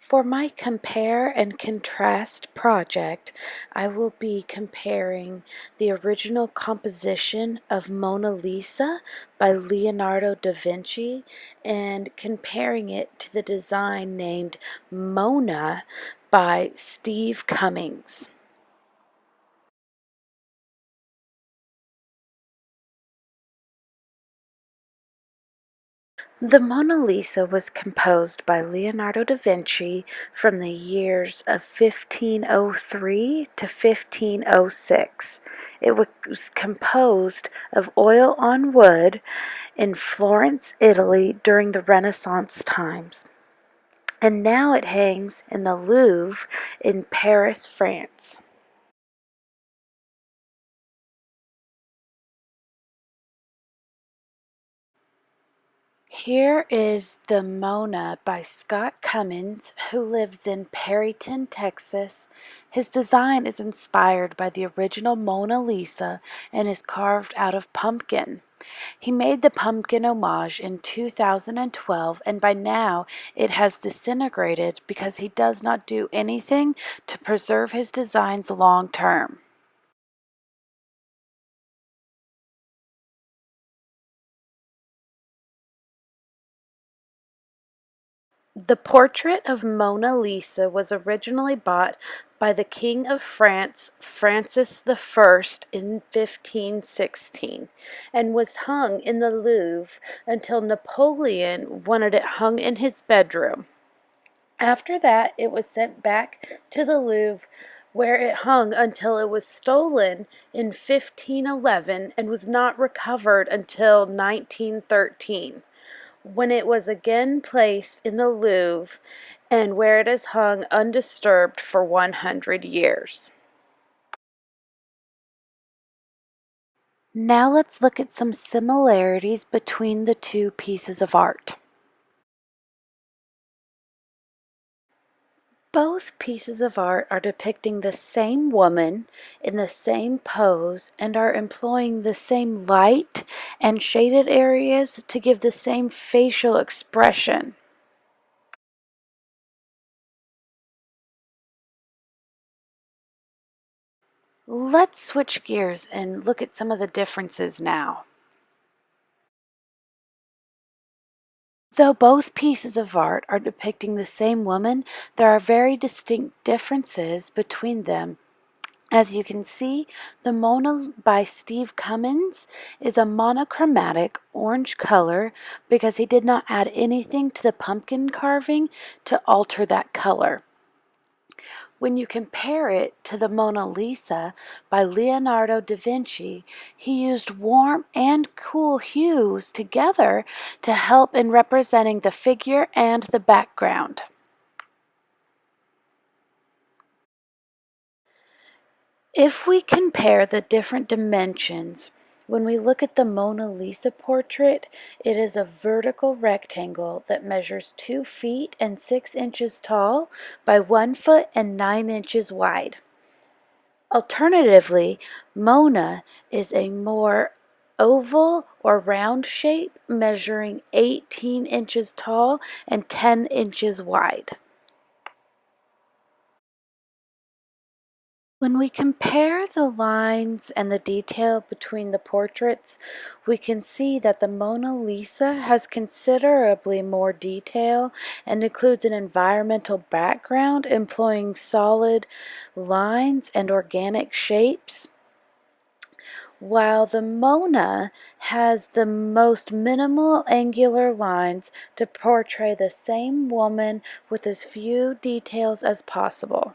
For my compare and contrast project, I will be comparing the original composition of Mona Lisa by Leonardo da Vinci and comparing it to the design named Mona by Scott Cummins. The Mona Lisa was composed by Leonardo da Vinci from the years of 1503 to 1506. It was composed of oil on wood in Florence, Italy during the Renaissance times, and now it hangs in the Louvre in Paris, France. Here is the Mona by Scott Cummins, who lives in Perryton, Texas. His design is inspired by the original Mona Lisa and is carved out of pumpkin. He made the pumpkin homage in 2012, and by now it has disintegrated because he does not do anything to preserve his designs long term. The portrait of Mona Lisa was originally bought by the King of France, Francis I, in 1516, and was hung in the Louvre until Napoleon wanted it hung in his bedroom. After that, it was sent back to the Louvre, where it hung until it was stolen in 1511 and was not recovered until 1913, when it was again placed in the Louvre and where it has hung undisturbed for 100 years. Now let's look at some similarities between the two pieces of art. Both pieces of art are depicting the same woman in the same pose and are employing the same light and shaded areas to give the same facial expression. Let's switch gears and look at some of the differences now. Though both pieces of art are depicting the same woman, there are very distinct differences between them. As you can see, the Mona by Scott Cummins is a monochromatic orange color because he did not add anything to the pumpkin carving to alter that color. When you compare it to the Mona Lisa by Leonardo da Vinci, he used warm and cool hues together to help in representing the figure and the background. If we compare the different dimensions, when we look at the Mona Lisa portrait, it is a vertical rectangle that measures 2 feet and 6 inches tall by 1 foot and 9 inches wide. Alternatively, Mona is a more oval or round shape measuring 18 inches tall and 10 inches wide. When we compare the lines and the detail between the portraits, we can see that the Mona Lisa has considerably more detail and includes an environmental background employing solid lines and organic shapes, while the Mona has the most minimal angular lines to portray the same woman with as few details as possible.